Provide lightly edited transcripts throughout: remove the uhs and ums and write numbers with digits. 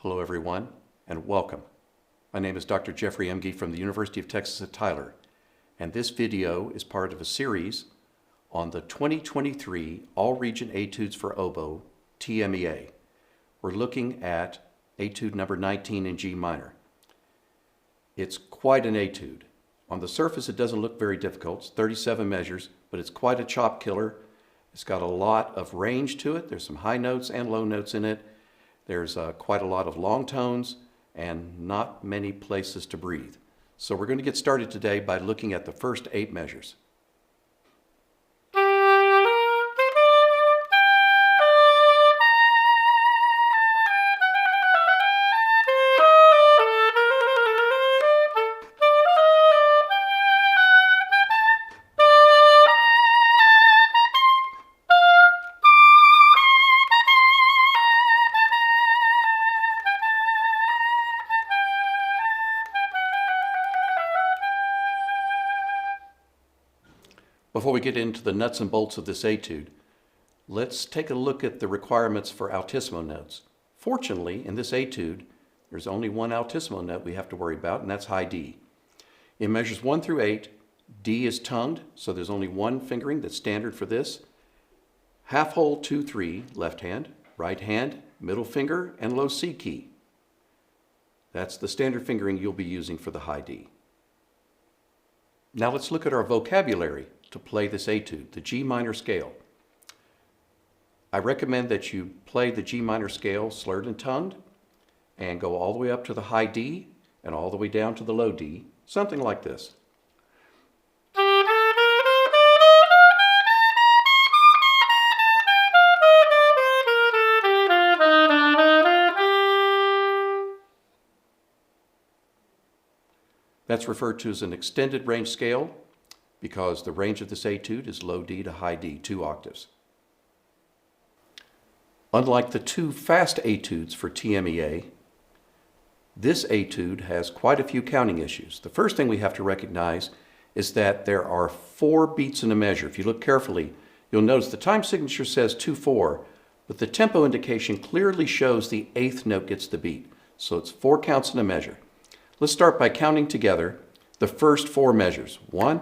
Hello everyone, and welcome. My name is Dr. Jeffrey Emge from the University of Texas at Tyler, and this video is part of a series on the 2023 All-Region Etudes for Oboe, TMEA. We're looking at Etude number 19 in G minor. It's quite an etude. On the surface it doesn't look very difficult, it's 37 measures, but it's quite a chop killer. It's got a lot of range to it. There's some high notes and low notes in it. There's quite a lot of long tones and not many places to breathe. So we're going to get started today by looking at the first 8 measures. Before we get into the nuts and bolts of this etude, let's take a look at the requirements for altissimo notes. Fortunately, in this etude, there's only one altissimo note we have to worry about, and that's high D. In measures 1 through 8, D is tongued, so there's only one fingering that's standard for this. Half hole 2, 3, left hand, right hand, middle finger, and low C key. That's the standard fingering you'll be using for the high D. Now let's look at our vocabulary to play this etude, the G minor scale. I recommend that you play the G minor scale slurred and tongued and go all the way up to the high D and all the way down to the low D, something like this. That's referred to as an extended range scale because the range of this etude is low D to high D, 2 octaves. Unlike the 2 fast etudes for TMEA, this etude has quite a few counting issues. The first thing we have to recognize is that there are 4 beats in a measure. If you look carefully, you'll notice the time signature says 2-4, but the tempo indication clearly shows the 8th note gets the beat. So it's 4 counts in a measure. Let's start by counting together the first 4 measures. 1,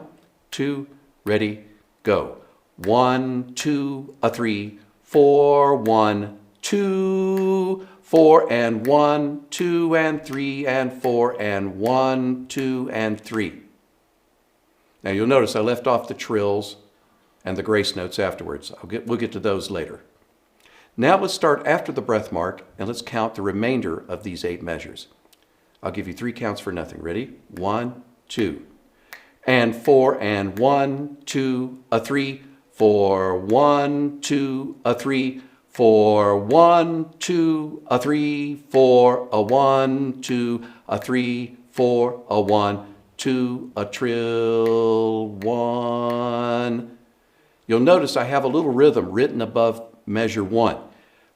2, ready, go. 1, 2, 3, 4, 1, 2, 4, and 1, 2, and 3, and 4, and 1, 2, and 3. Now you'll notice I left off the trills and the grace notes afterwards. We'll get to those later. Now let's start after the breath mark and let's count the remainder of these 8 measures. I'll give you 3 counts for nothing. Ready? 1, 2, and 4, and 1, 2, 3, 4, 1, 2, 3, 4, 1, 2, 3, 4, 1, 2, 3, 4, 1, 2, a trill, 1. You'll notice I have a little rhythm written above measure 1.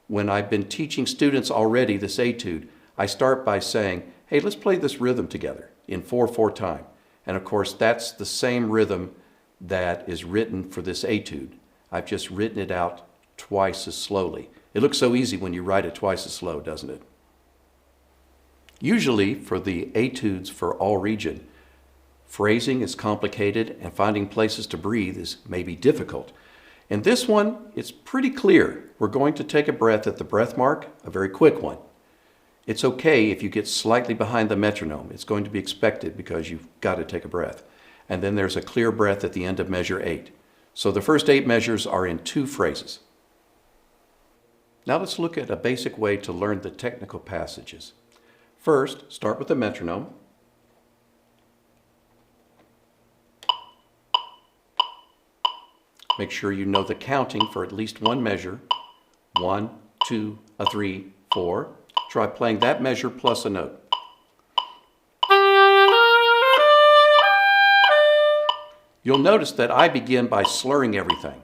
When I've been teaching students already this etude, I start by saying, hey, let's play this rhythm together in 4/4 time. And of course, that's the same rhythm that is written for this etude. I've just written it out twice as slowly. It looks so easy when you write it twice as slow, doesn't it? Usually, for the etudes for all region, phrasing is complicated and finding places to breathe is maybe difficult. In this one, it's pretty clear. We're going to take a breath at the breath mark, a very quick one. It's okay if you get slightly behind the metronome. It's going to be expected because you've got to take a breath. And then there's a clear breath at the end of measure 8. So the first 8 measures are in 2 phrases. Now let's look at a basic way to learn the technical passages. First, start with the metronome. Make sure you know the counting for at least one measure. 1, 2, 3, 4. Try playing that measure plus a note. You'll notice that I begin by slurring everything,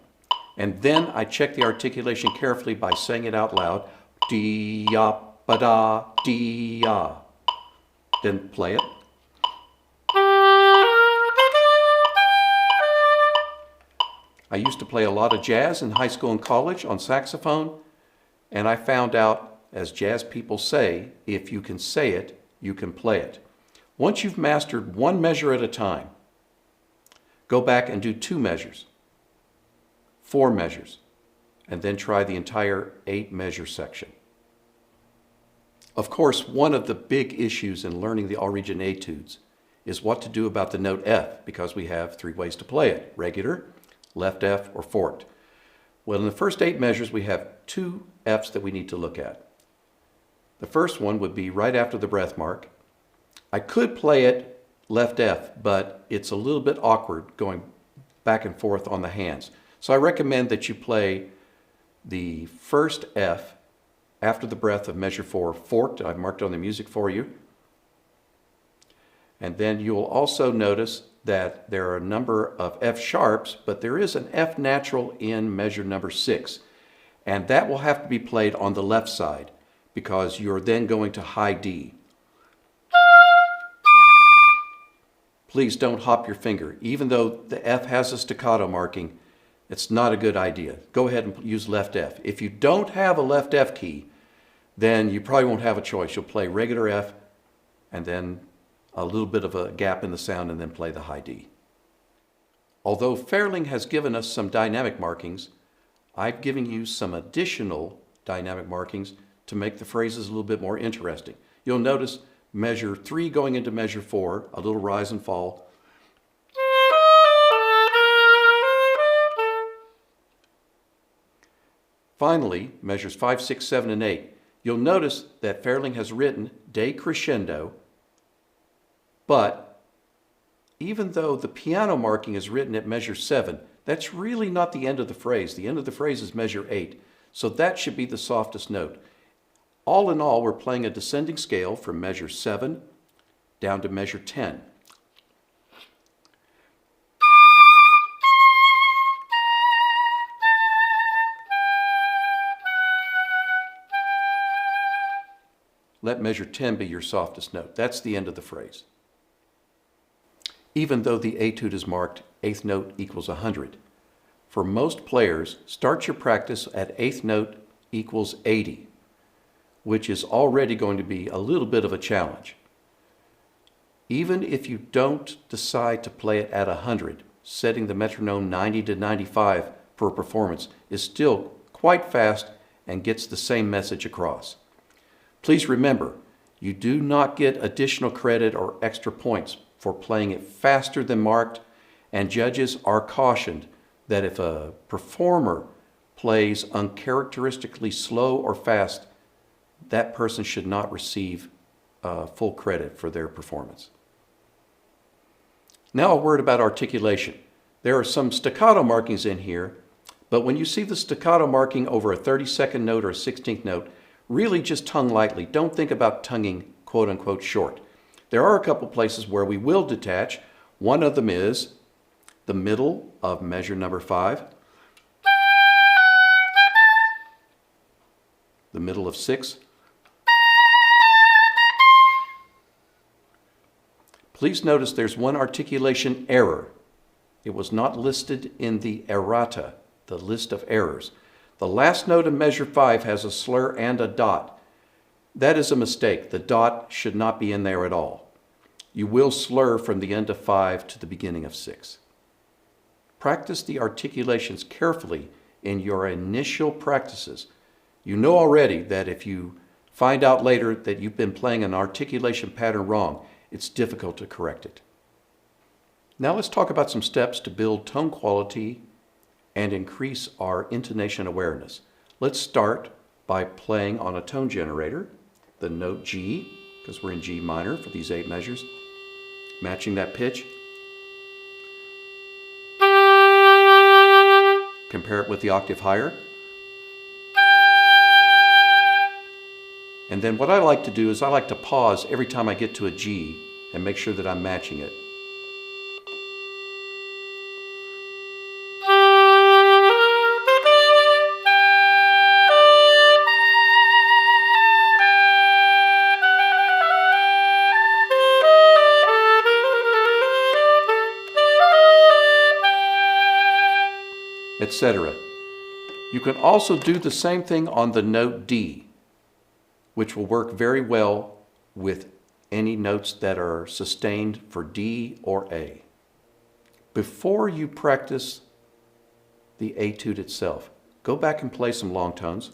and then I check the articulation carefully by saying it out loud. Dee-ya-ba-da, dee-ya. Then play it. I used to play a lot of jazz in high school and college on saxophone, and I found out as jazz people say, if you can say it, you can play it. Once you've mastered one measure at a time, go back and do 2 measures, 4 measures, and then try the entire 8-measure section. Of course, one of the big issues in learning the all-region etudes is what to do about the note F, because we have 3 ways to play it: regular, left F, or forked. Well, in the first 8 measures, we have 2 Fs that we need to look at. The first one would be right after the breath mark. I could play it left F, but it's a little bit awkward going back and forth on the hands. So I recommend that you play the first F after the breath of measure 4 forked. I've marked on the music for you. And then you'll also notice that there are a number of F sharps, but there is an F natural in measure number 6. And that will have to be played on the left side because you're then going to high D. Please don't hop your finger. Even though the F has a staccato marking, it's not a good idea. Go ahead and use left F. If you don't have a left F key, then you probably won't have a choice. You'll play regular F and then a little bit of a gap in the sound and then play the high D. Although Ferling has given us some dynamic markings, I've given you some additional dynamic markings to make the phrases a little bit more interesting. You'll notice measure 3 going into measure 4, a little rise and fall. Finally, measures 5, 6, 7, and 8. You'll notice that Ferling has written decrescendo, but even though the piano marking is written at measure 7, that's really not the end of the phrase. The end of the phrase is measure 8, so that should be the softest note. All in all, we're playing a descending scale from measure 7 down to measure 10. Let measure 10 be your softest note. That's the end of the phrase. Even though the etude is marked 8th note equals 100, for most players, start your practice at 8th note equals 80, which is already going to be a little bit of a challenge. Even if you don't decide to play it at 100, setting the metronome 90 to 95 for a performance is still quite fast and gets the same message across. Please remember, you do not get additional credit or extra points for playing it faster than marked, and judges are cautioned that if a performer plays uncharacteristically slow or fast, that person should not receive full credit for their performance. Now a word about articulation. There are some staccato markings in here, but when you see the staccato marking over a 32nd note or a 16th note, really just tongue lightly. Don't think about tonguing quote-unquote short. There are a couple places where we will detach. One of them is the middle of measure number 5, the middle of 6. Please notice there's one articulation error. It was not listed in the errata, the list of errors. The last note of measure 5 has a slur and a dot. That is a mistake. The dot should not be in there at all. You will slur from the end of 5 to the beginning of 6. Practice the articulations carefully in your initial practices. You know already that if you find out later that you've been playing an articulation pattern wrong, it's difficult to correct it. Now let's talk about some steps to build tone quality and increase our intonation awareness. Let's start by playing on a tone generator, the note G, because we're in G minor for these 8 measures, matching that pitch. Compare it with the octave higher. And then what I like to do is I like to pause every time I get to a G and make sure that I'm matching it. Etc. You can also do the same thing on the note D. which will work very well with any notes that are sustained for D or A. Before you practice the etude itself, go back and play some long tones.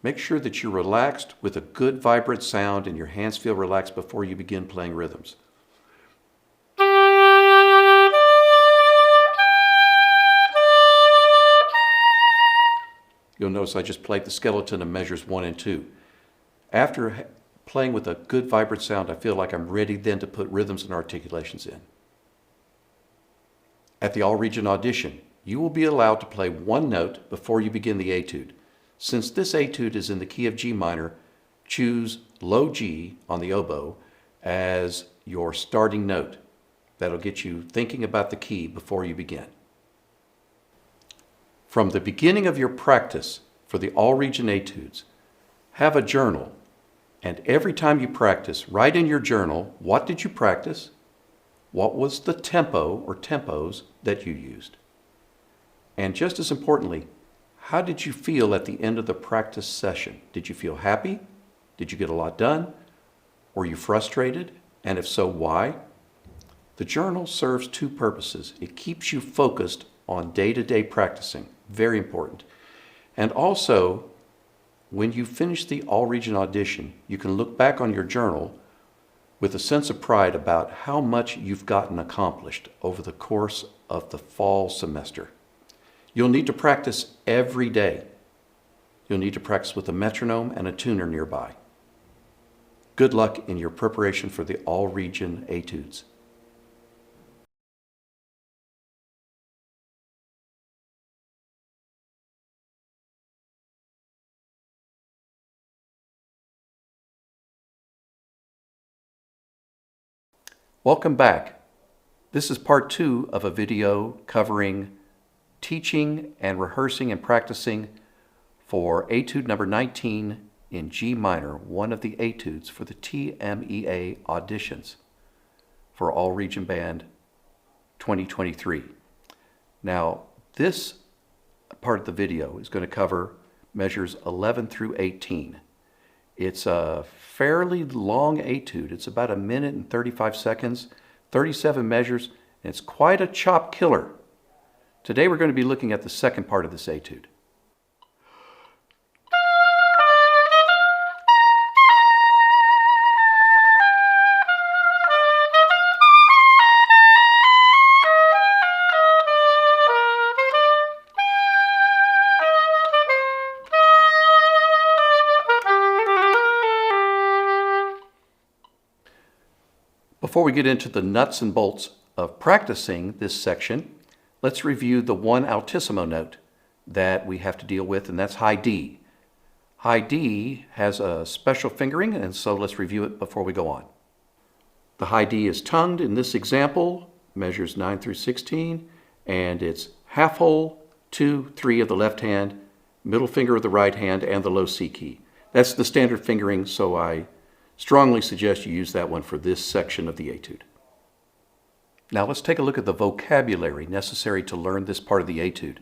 Make sure that you're relaxed with a good vibrant sound and your hands feel relaxed before you begin playing rhythms. You'll notice I just played the skeleton of measures 1 and 2. After playing with a good vibrant sound, I feel like I'm ready then to put rhythms and articulations in. At the all-region audition, you will be allowed to play one note before you begin the etude. Since this etude is in the key of G minor, choose low G on the oboe as your starting note. That'll get you thinking about the key before you begin. From the beginning of your practice for the all-region etudes, have a journal, and every time you practice, write in your journal, what did you practice? What was the tempo or tempos that you used? And just as importantly, how did you feel at the end of the practice session? Did you feel happy? Did you get a lot done? Were you frustrated? And if so, why? The journal serves two purposes. It keeps you focused on day-to-day practicing, very important. And also, when you finish the all-region audition, you can look back on your journal with a sense of pride about how much you've gotten accomplished over the course of the fall semester. You'll need to practice every day. You'll need to practice with a metronome and a tuner nearby. Good luck in your preparation for the all-region etudes. Welcome back. This is part 2 of a video covering teaching and rehearsing and practicing for etude number 19 in G minor, one of the etudes for the TMEA auditions for All Region Band 2023. Now, this part of the video is going to cover measures 11 through 18. It's a fairly long etude. It's about 1 minute and 35 seconds, 37 measures, and it's quite a chop killer. Today we're going to be looking at the second part of this etude. Before we get into the nuts and bolts of practicing this section, let's review the one altissimo note that we have to deal with, and that's high D. High D has a special fingering, and so let's review it before we go on. The high D is tongued in this example, measures 9 through 16, and it's half whole, 2, 3 of the left hand, middle finger of the right hand, and the low C key. That's the standard fingering, so I strongly suggest you use that one for this section of the etude. Now let's take a look at the vocabulary necessary to learn this part of the etude.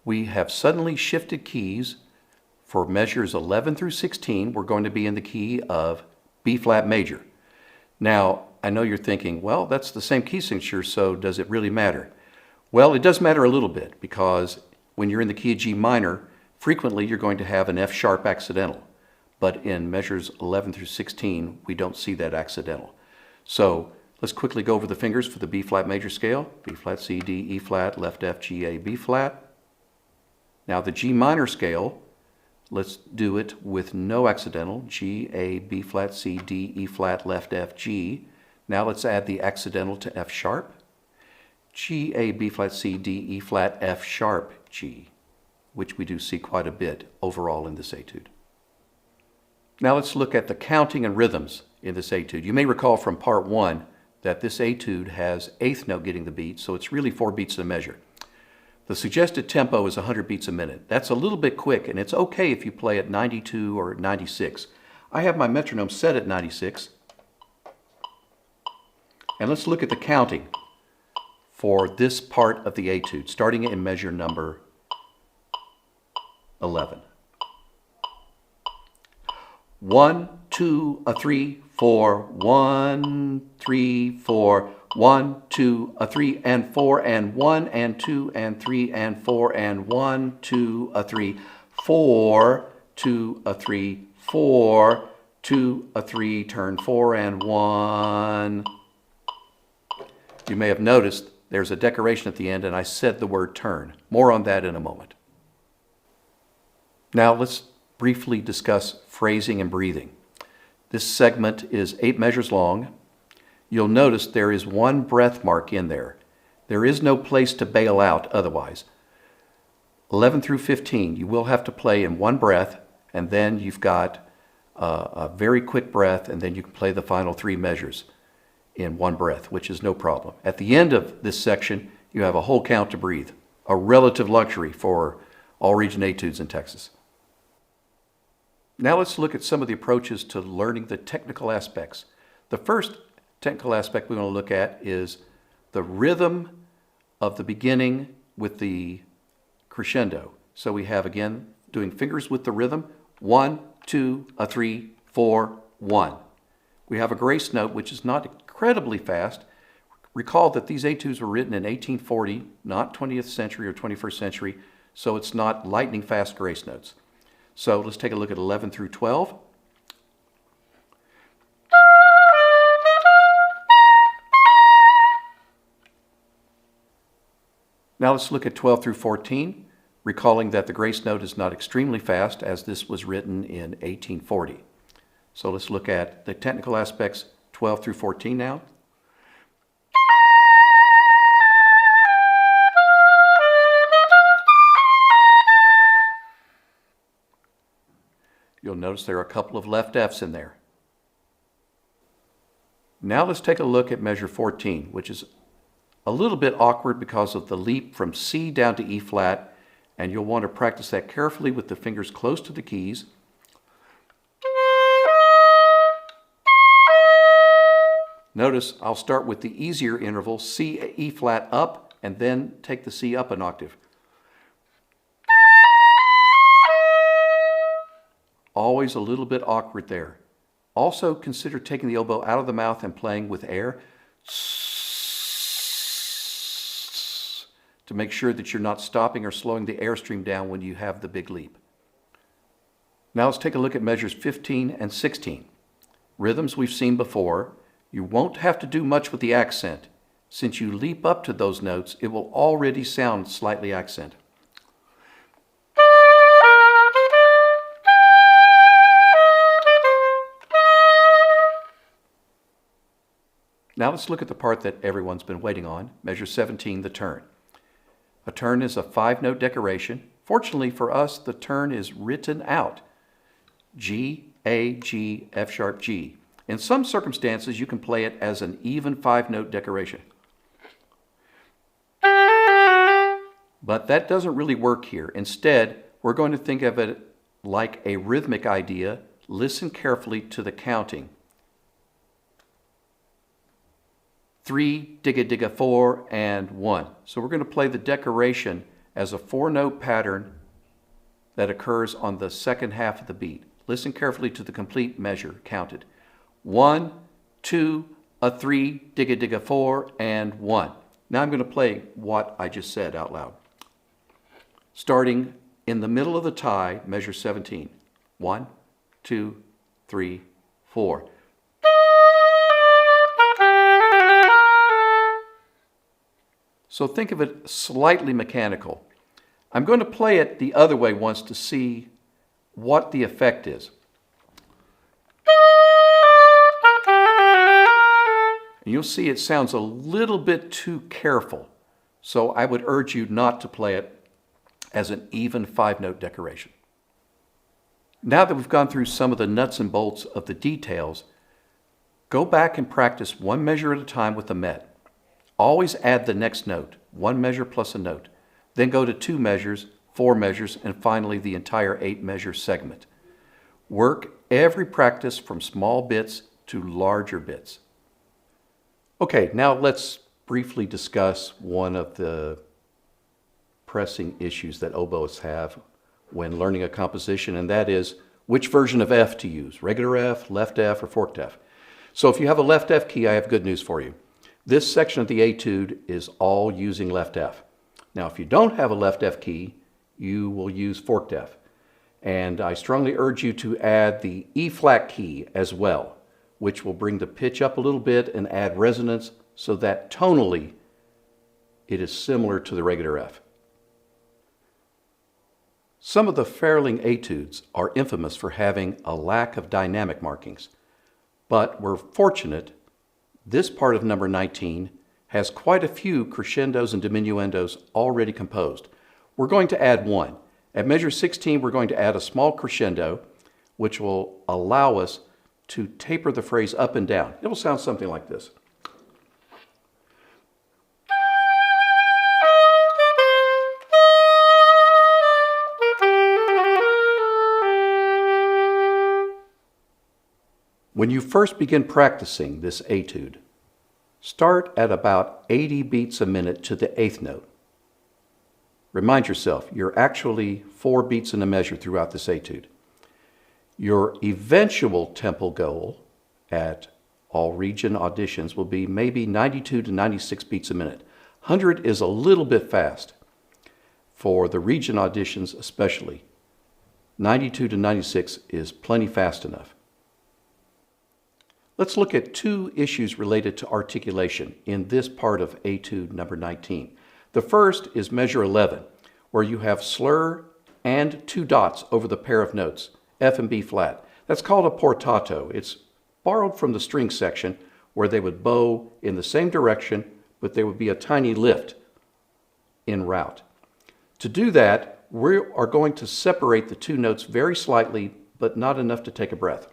We have suddenly shifted keys. For measures 11 through 16, we're going to be in the key of B flat major. Now, I know you're thinking, well, that's the same key signature, so does it really matter? Well, it does matter a little bit, because when you're in the key of G minor, frequently you're going to have an F sharp accidental. But in measures 11 through 16, we don't see that accidental. So let's quickly go over the fingers for the B flat major scale. B flat, C, D, E flat, left F, G, A, B flat. Now the G minor scale, let's do it with no accidental. G, A, B flat, C, D, E flat, left F, G. Now let's add the accidental to F sharp. G, A, B flat, C, D, E flat, F sharp, G, which we do see quite a bit overall in this etude. Now let's look at the counting and rhythms in this etude. You may recall from part 1 that this etude has eighth note getting the beat, so it's really 4 beats in a measure. The suggested tempo is 100 beats a minute. That's a little bit quick, and it's okay if you play at 92 or 96. I have my metronome set at 96. And let's look at the counting. for this part of the etude, starting in measure number 11. 1, 2, 3, 4, 1, 3, 4, 1, 2, 3, and 4, and 1, and 2, and 3, and 4, and 1, 2, 3, 4, 2, 3, 4, 2, 3, turn 4, and 1. You may have noticed there's a decoration at the end, and I said the word turn. More on that in a moment. Now let's briefly discuss phrasing and breathing. This segment is 8 measures long. You'll notice there is one breath mark in there. There is no place to bail out otherwise. 11 through 15, you will have to play in one breath, and then you've got a very quick breath, and then you can play the final 3 measures in one breath, which is no problem. At the end of this section, you have a whole count to breathe, a relative luxury for all region etudes in Texas. Now let's look at some of the approaches to learning the technical aspects. The first technical aspect we want to look at is the rhythm of the beginning with the crescendo. So we have, again, doing fingers with the rhythm, 1, 2, 3, 4, 1. We have a grace note, which is not incredibly fast. Recall that these etudes were written in 1840, not 20th century or 21st century, so it's not lightning fast grace notes. So let's take a look at 11 through 12. Now let's look at 12 through 14, recalling that the grace note is not extremely fast as this was written in 1840. So let's look at the technical aspects 12 through 14 now. You'll notice there are a couple of left Fs in there. Now let's take a look at measure 14, which is a little bit awkward because of the leap from C down to E flat, and you'll want to practice that carefully with the fingers close to the keys. Notice I'll start with the easier interval, C, E flat up, and then take the C up an octave. Always a little bit awkward there. Also consider taking the oboe out of the mouth and playing with air to make sure that you're not stopping or slowing the airstream down when you have the big leap. Now let's take a look at measures 15 and 16. Rhythms we've seen before. You won't have to do much with the accent. Since you leap up to those notes, it will already sound slightly accented. Now let's look at the part that everyone's been waiting on, measure 17, the turn. A turn is a 5-note decoration. Fortunately for us, the turn is written out. G, A, G, F sharp, G. In some circumstances, you can play it as an even 5-note decoration. But that doesn't really work here. Instead, we're going to think of it like a rhythmic idea. Listen carefully to the counting. 3, digga digga 4, and 1. So we're going to play the decoration as a 4-note pattern that occurs on the second half of the beat. Listen carefully to the complete measure counted. 1, 2, 3, digga digga 4, and 1. Now I'm going to play what I just said out loud. Starting in the middle of the tie, measure 17. 1, 2, 3, 4. So think of it slightly mechanical. I'm going to play it the other way once to see what the effect is. And you'll see it sounds a little bit too careful. So I would urge you not to play it as an even 5-note decoration. Now that we've gone through some of the nuts and bolts of the details, go back and practice one measure at a time with the met. Always add the next note, 1 measure plus a note. Then go to 2 measures, 4 measures, and finally the entire 8-measure segment. Work every practice from small bits to larger bits. Okay, now let's briefly discuss one of the pressing issues that oboists have when learning a composition, and that is which version of F to use, regular F, left F, or forked F. So if you have a left F key, I have good news for you. This section of the etude is all using left F. Now, if you don't have a left F key, you will use forked F. And I strongly urge you to add the E flat key as well, which will bring the pitch up a little bit and add resonance so that tonally it is similar to the regular F. Some of the Ferling etudes are infamous for having a lack of dynamic markings, but we're fortunate this part of number 19 has quite a few crescendos and diminuendos already composed. We're going to add one. At measure 16, we're going to add a small crescendo, which will allow us to taper the phrase up and down. It will sound something like this. When you first begin practicing this etude, start at about 80 beats a minute to the 8th note. Remind yourself, you're actually 4 beats in a measure throughout this etude. Your eventual tempo goal at all region auditions will be maybe 92 to 96 beats a minute. 100 is a little bit fast, for the region auditions especially. 92 to 96 is plenty fast enough. Let's look at 2 issues related to articulation in this part of etude number 19. The first is measure 11, where you have slur and 2 dots over the pair of notes, F and B flat. That's called a portato. It's borrowed from the string section, where they would bow in the same direction, but there would be a tiny lift en route. To do that, we are going to separate the 2 notes very slightly, but not enough to take a breath.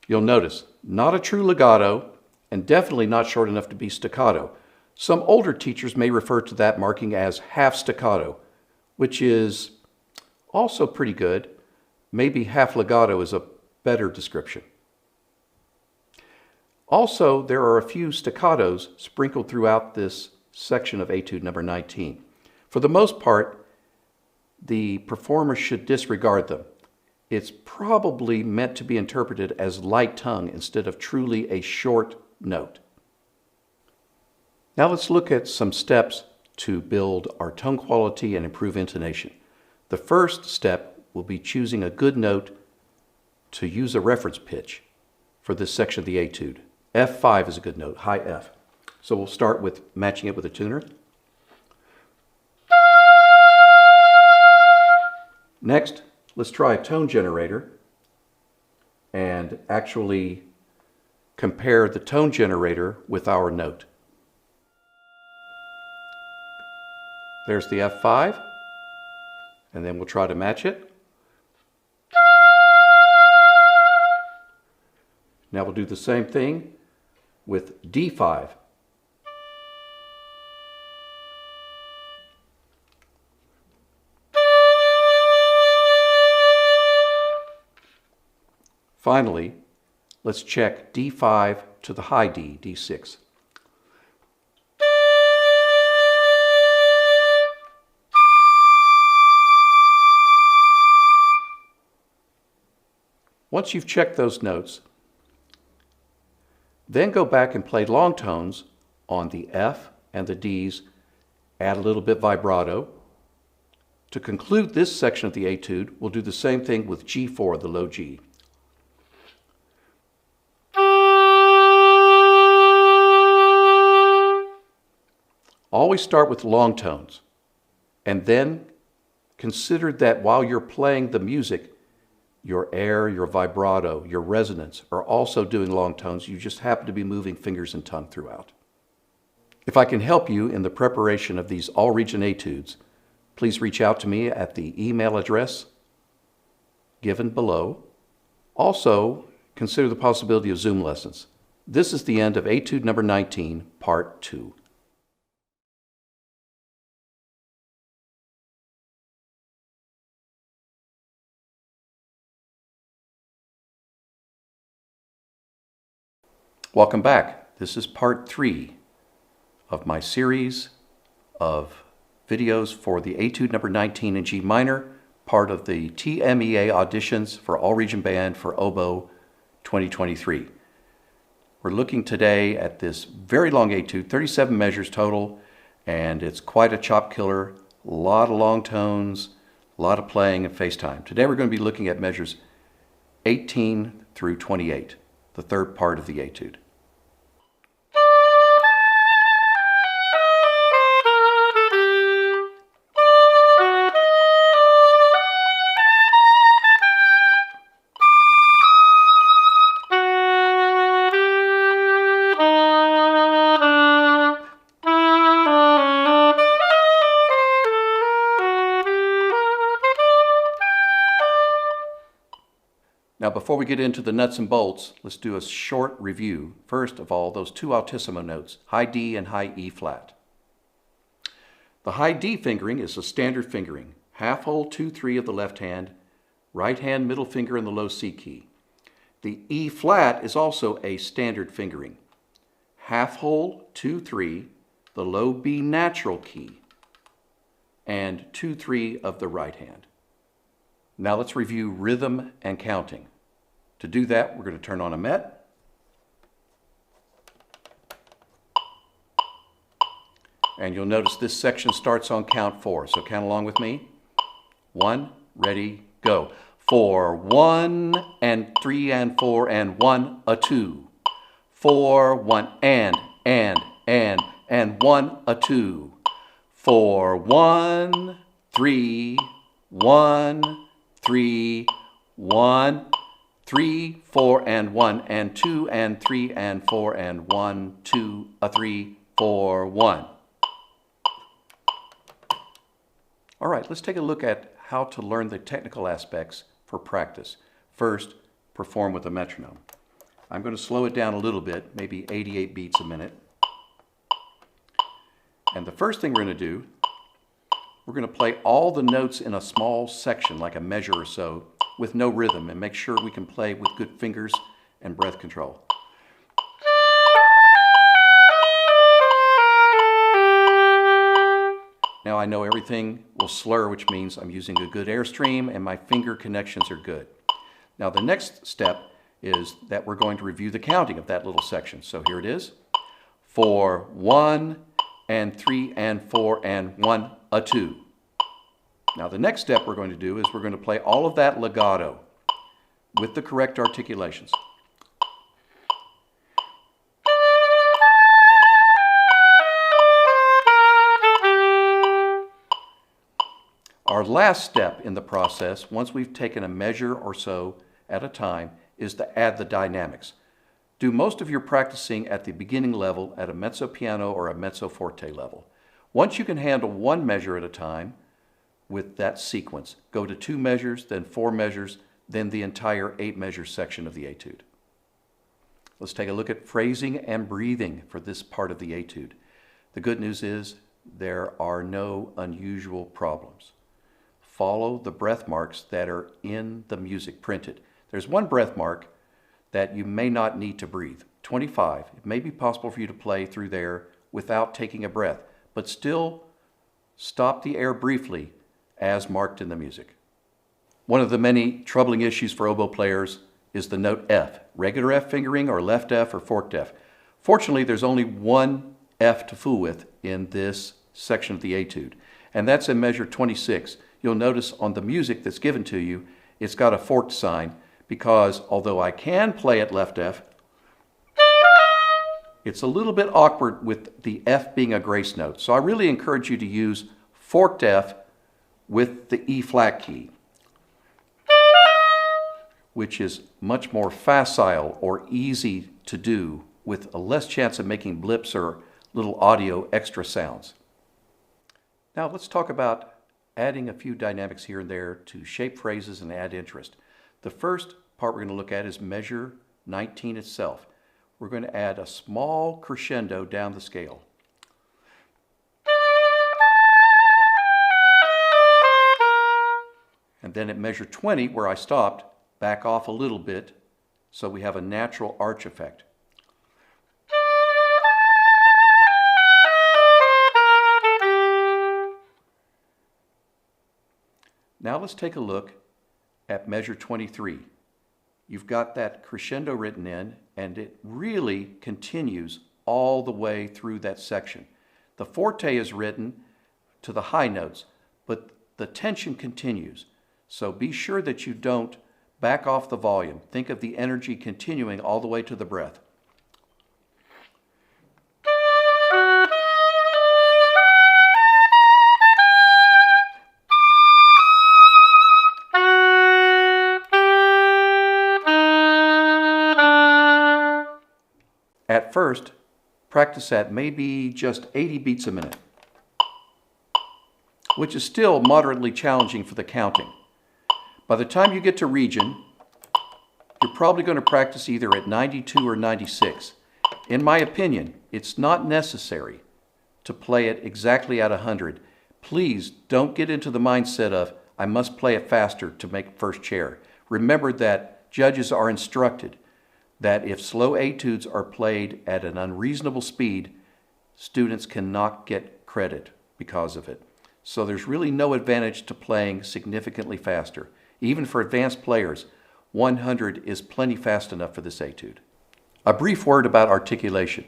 You'll notice, not a true legato, and definitely not short enough to be staccato. Some older teachers may refer to that marking as half staccato, which is also pretty good. Maybe half legato is a better description. Also, there are a few staccatos sprinkled throughout this section of etude number 19. For the most part, the performer should disregard them. It's probably meant to be interpreted as light tongue instead of truly a short note. Now let's look at some steps to build our tone quality and improve intonation. The first step will be choosing a good note to use a reference pitch for this section of the etude. F5 is a good note, high F. So we'll start with matching it with a tuner. Next, let's try a tone generator and actually compare the tone generator with our note. There's the F5, and then we'll try to match it. Now we'll do the same thing with D5. Finally, let's check D5 to the high D, D6. Once you've checked those notes, then go back and play long tones on the F and the Ds, add a little bit vibrato. To conclude this section of the etude, we'll do the same thing with G4, the low G. Always start with long tones, and then consider that while you're playing the music, your air, your vibrato, your resonance are also doing long tones. You just happen to be moving fingers and tongue throughout. If I can help you in the preparation of these all-region etudes, please reach out to me at the email address given below. Also, consider the possibility of Zoom lessons. This is the end of etude number 19, part 2. Welcome back. This is part 3 of my series of videos for the Etude number 19 in G minor, part of the TMEA auditions for All Region Band for Oboe 2023. We're looking today at this very long etude, 37 measures total, and it's quite a chop killer, a lot of long tones, a lot of playing and face time. Today we're going to be looking at measures 18 through 28, the third part of the etude. Now, before we get into the nuts and bolts, let's do a short review. First of all, those two altissimo notes, high D and high E flat. The high D fingering is a standard fingering, half hold 2-3 of the left hand, right hand middle finger in the low C key. The E flat is also a standard fingering, half hold 2-3, the low B natural key, and 2-3 of the right hand. Now let's review rhythm and counting. To do that, we're going to turn on a met. And you'll notice this section starts on count 4. So count along with me. 1, ready, go. 4, 1, and 3, and 4, and 1, a 2. 4, 1, and 1, a 2. 4, 1, 3, 1, 3, 1, 3, 4, and 1, and 2, and 3, and 4, and 1, 2, a 3, 4, 1. All right, let's take a look at how to learn the technical aspects for practice. First, perform with a metronome. I'm going to slow it down a little bit, maybe 88 beats a minute. And the first thing we're going to do, we're going to play all the notes in a small section, like a measure or so, with no rhythm, and make sure we can play with good fingers and breath control. Now I know everything will slur, which means I'm using a good airstream and my finger connections are good. Now the next step is that we're going to review the counting of that little section. So here it is. 4, 1, and 3, and 4, and 1, a 2. Now the next step we're going to do is we're going to play all of that legato with the correct articulations. Our last step in the process, once we've taken a measure or so at a time, is to add the dynamics. Do most of your practicing at the beginning level at a mezzo piano or a mezzo forte level. Once you can handle one measure at a time, with that sequence, go to 2 measures, then 4 measures, then the entire 8 measure section of the etude. Let's take a look at phrasing and breathing for this part of the etude. The good news is there are no unusual problems. Follow the breath marks that are in the music printed. There's one breath mark that you may not need to breathe. 25. It may be possible for you to play through there without taking a breath, but still stop the air briefly as marked in the music. One of the many troubling issues for oboe players is the note F, regular F fingering or left F or forked F. Fortunately, there's only one F to fool with in this section of the etude, and that's in measure 26. You'll notice on the music that's given to you, it's got a forked sign because although I can play at left F, it's a little bit awkward with the F being a grace note. So I really encourage you to use forked F with the E flat key, which is much more facile or easy to do with a less chance of making blips or little audio extra sounds. Now let's talk about adding a few dynamics here and there to shape phrases and add interest. The first part we're going to look at is measure 19 itself. We're going to add a small crescendo down the scale. And then at measure 20, where I stopped, back off a little bit so we have a natural arch effect. Now let's take a look at measure 23. You've got that crescendo written in, and it really continues all the way through that section. The forte is written to the high notes, but the tension continues. So be sure that you don't back off the volume. Think of the energy continuing all the way to the breath. At first, practice at maybe just 80 beats a minute, which is still moderately challenging for the counting. By the time you get to region, you're probably going to practice either at 92 or 96. In my opinion, it's not necessary to play it exactly at 100. Please don't get into the mindset of, I must play it faster to make first chair. Remember that judges are instructed that if slow etudes are played at an unreasonable speed, students cannot get credit because of it. So there's really no advantage to playing significantly faster. Even for advanced players, 100 is plenty fast enough for this etude. A brief word about articulation.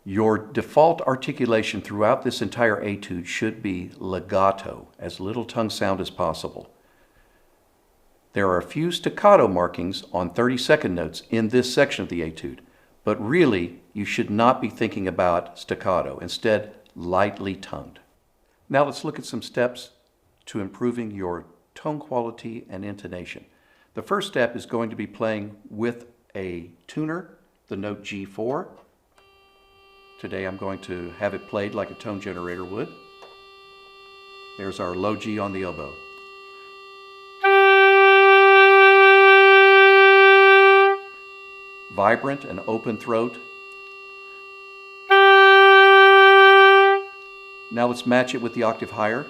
Your default articulation throughout this entire etude should be legato, as little tongue sound as possible. There are a few staccato markings on 30-second notes in this section of the etude, but really you should not be thinking about staccato, instead lightly tongued. Now let's look at some steps to improving your tone quality and intonation. The first step is going to be playing with a tuner, the note G4. Today I'm going to have it played like a tone generator would. There's our low G on the oboe. Vibrant and open throat. Now let's match it with the octave higher.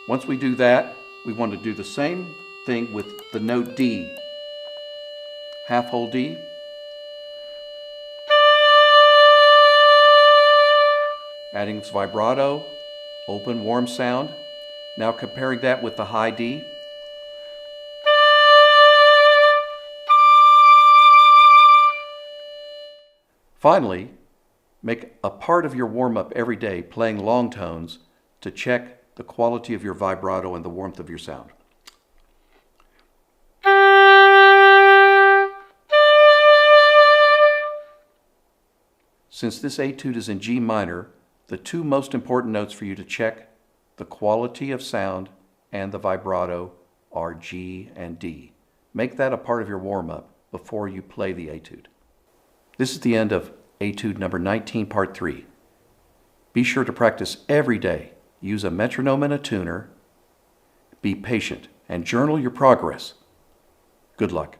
Once we do that, we want to do the same thing with the note D. Half whole D. Adding its vibrato, open, warm sound. Now comparing that with the high D. Finally, make a part of your warm-up every day playing long tones to check the quality of your vibrato and the warmth of your sound. Since this etude is in G minor, the two most important notes for you to check the quality of sound and the vibrato are G and D. Make that a part of your warm-up before you play the etude. This is the end of etude number 19, part 3. Be sure to practice every day. Use a metronome and a tuner. Be patient and journal your progress. Good luck.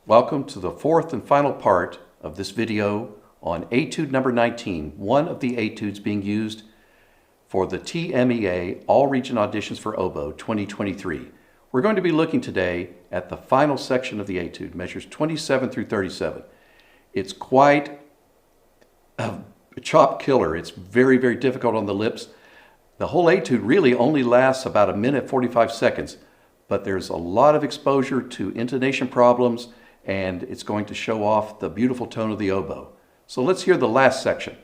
Welcome to the fourth and final part of this video on etude number 19, one of the etudes being used for the TMEA All-Region Auditions for Oboe 2023. We're going to be looking today at the final section of the etude, measures 27 through 37. It's quite a chop killer. It's very, very difficult on the lips. The whole etude really only lasts about 1 minute 45 seconds, but there's a lot of exposure to intonation problems, and it's going to show off the beautiful tone of the oboe. So let's hear the last section.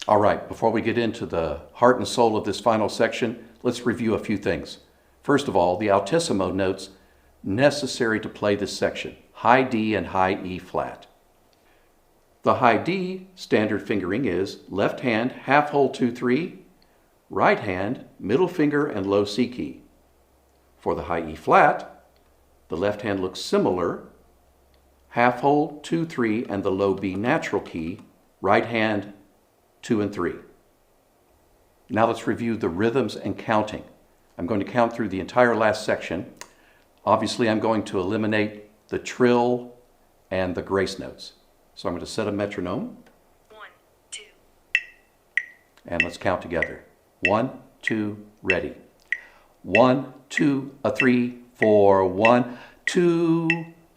All right, before we get into the heart and soul of this final section, let's review a few things. First of all, the altissimo notes necessary to play this section, high D and high E flat. The high D standard fingering is left hand, half hold 2-3, right hand, middle finger and low C key. For the high E flat, the left hand looks similar, half hold 2-3 and the low B natural key, right hand 2 and 3. Now let's review the rhythms and counting. I'm going to count through the entire last section. Obviously, I'm going to eliminate the trill and the grace notes. So I'm going to set a metronome. 1, 2. And let's count together. 1, 2, ready. 1, 2, 3, 4, 1, 2,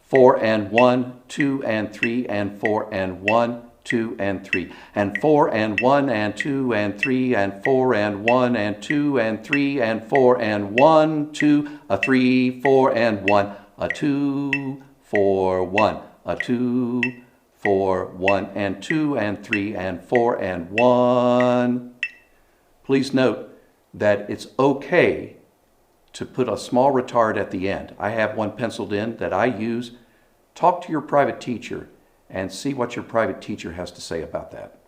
4 and 1, 2 and 3 and 4 and 1, 2 and 3 and 4 and 1 and 2 and 3 and 4 and 1 and 2 and 3 and 4 and 1, 2, 3, 4 and 1, 2, 4, 1, 2, 4, 1 and 2 and 3 and 4 and 1. Please note that it's okay to put a small retard at the end. I have one penciled in that I use. Talk to your private teacher and see what your private teacher has to say about that.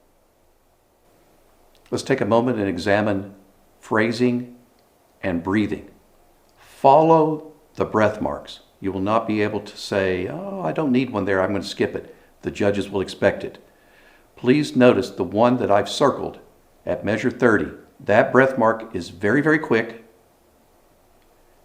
Let's take a moment and examine phrasing and breathing. Follow the breath marks. You will not be able to say, oh, I don't need one there, I'm going to skip it. The judges will expect it. Please notice the one that I've circled at measure 30. That breath mark is very, very quick,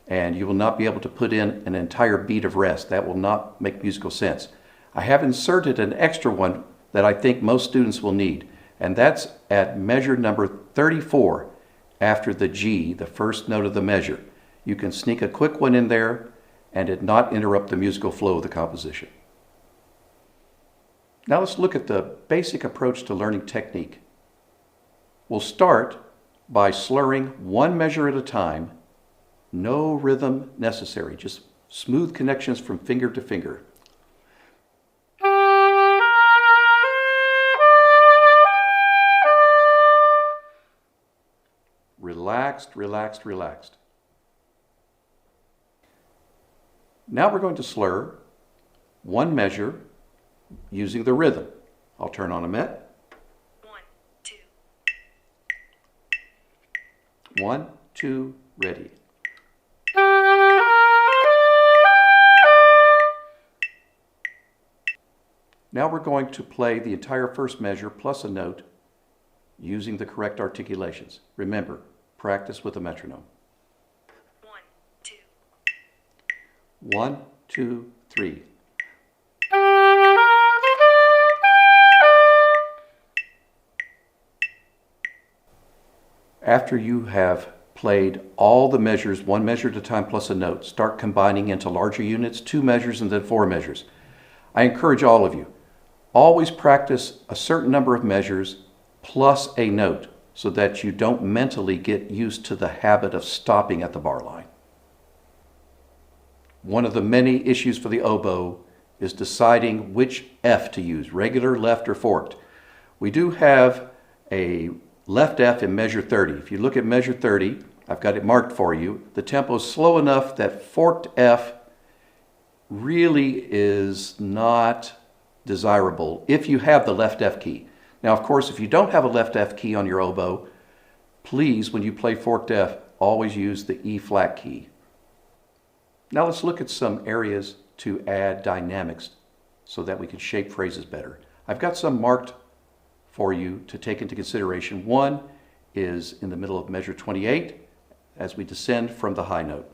and you will not be able to put in an entire beat of rest. That will not make musical sense. I have inserted an extra one that I think most students will need, and that's at measure number 34 after the G, the first note of the measure. You can sneak a quick one in there and it not interrupt the musical flow of the composition. Now let's look at the basic approach to learning technique. We'll start by slurring one measure at a time, no rhythm necessary, just smooth connections from finger to finger. Relaxed, relaxed, relaxed. Now we're going to slur one measure using the rhythm. I'll turn on a met. 1, 2. 1, 2, ready. Now we're going to play the entire first measure plus a note using the correct articulations. Remember, practice with a metronome. 1, 2. 1, 2, 3. After you have played all the measures, one measure at a time plus a note, start combining into larger units, 2 measures and then 4 measures. I encourage all of you, always practice a certain number of measures plus a note so that you don't mentally get used to the habit of stopping at the bar line. One of the many issues for the oboe is deciding which F to use, regular, left, or forked. We do have a left F in measure 30. If you look at measure 30, I've got it marked for you. The tempo is slow enough that forked F really is not desirable if you have the left F key. Now, of course, if you don't have a left F key on your oboe, please, when you play forked F, always use the E flat key. Now let's look at some areas to add dynamics so that we can shape phrases better. I've got some marked for you to take into consideration. One is in the middle of measure 28 as we descend from the high note.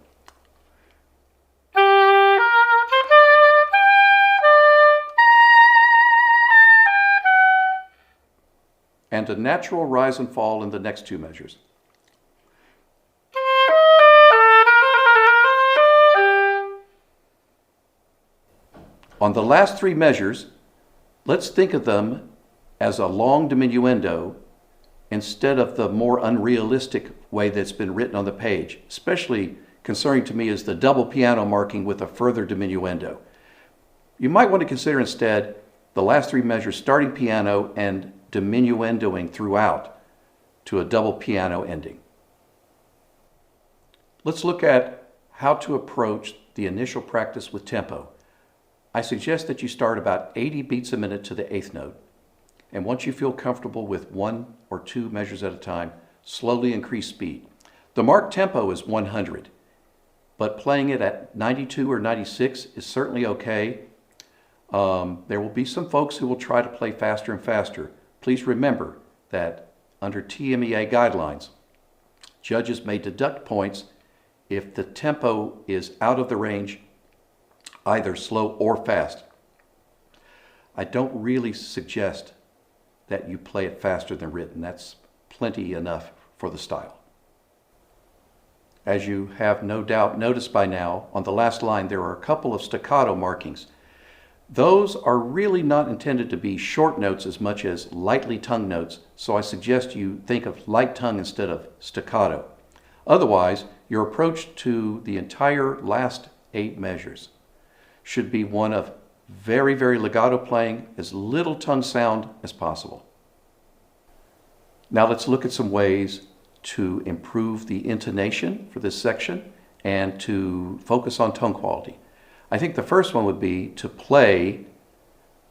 And a natural rise and fall in the next 2 measures. On the last 3 measures, let's think of them as a long diminuendo instead of the more unrealistic way that's been written on the page. Especially concerning to me is the double piano marking with a further diminuendo. You might want to consider instead the last 3 measures starting piano and diminuendoing throughout to a double piano ending. Let's look at how to approach the initial practice with tempo. I suggest that you start about 80 beats a minute to the 8th note. And once you feel comfortable with 1 or 2 measures at a time, slowly increase speed. The marked tempo is 100, but playing it at 92 or 96 is certainly okay. There will be some folks who will try to play faster and faster. Please remember that under TMEA guidelines, judges may deduct points if the tempo is out of the range, either slow or fast. I don't really suggest that you play it faster than written. That's plenty enough for the style. As you have no doubt noticed by now, on the last line there are a couple of staccato markings. Those are really not intended to be short notes as much as lightly tongue notes, so I suggest you think of light tongue instead of staccato. Otherwise, your approach to the entire last 8 measures should be one of very, very legato playing, as little tongue sound as possible. Now let's look at some ways to improve the intonation for this section and to focus on tone quality. I think the first one would be to play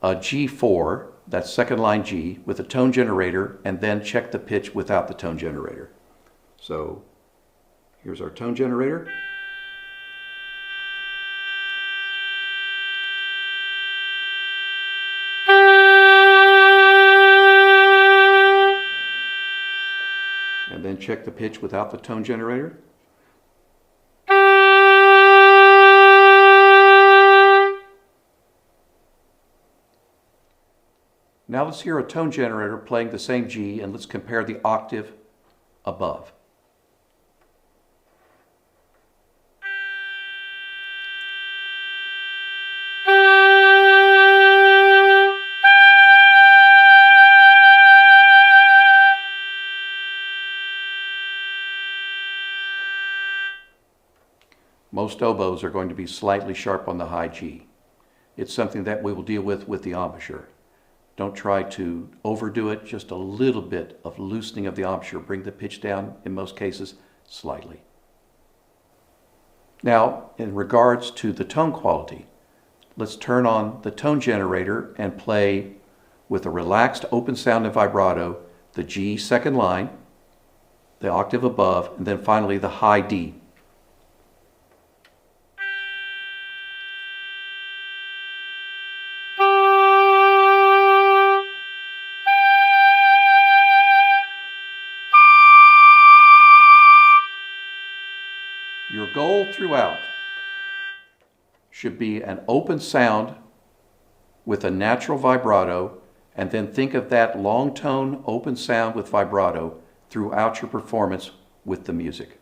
a G4, that's second line G, with a tone generator, and then check the pitch without the tone generator. So here's our tone generator. And then check the pitch without the tone generator. Now let's hear a tone generator playing the same G, and let's compare the octave above. Most oboes are going to be slightly sharp on the high G. It's something that we will deal with the embouchure. Don't try to overdo it, just a little bit of loosening of the embouchure. Bring the pitch down, in most cases, slightly. Now, in regards to the tone quality, let's turn on the tone generator and play with a relaxed open sound and vibrato, the G second line, the octave above, and then finally the high D. Your goal throughout should be an open sound with a natural vibrato, and then think of that long tone open sound with vibrato throughout your performance with the music.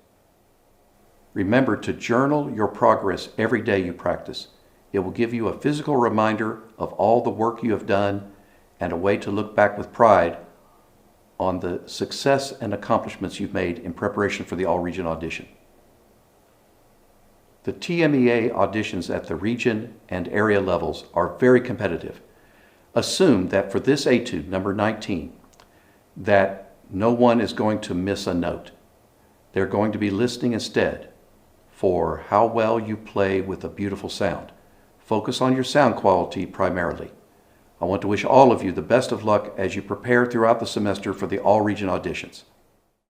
Remember to journal your progress every day you practice. It will give you a physical reminder of all the work you have done and a way to look back with pride on the success and accomplishments you've made in preparation for the all-region audition. The TMEA auditions at the region and area levels are very competitive. Assume that for this etude, number 19, that no one is going to miss a note. They're going to be listening instead for how well you play with a beautiful sound. Focus on your sound quality primarily. I want to wish all of you the best of luck as you prepare throughout the semester for the all-region auditions.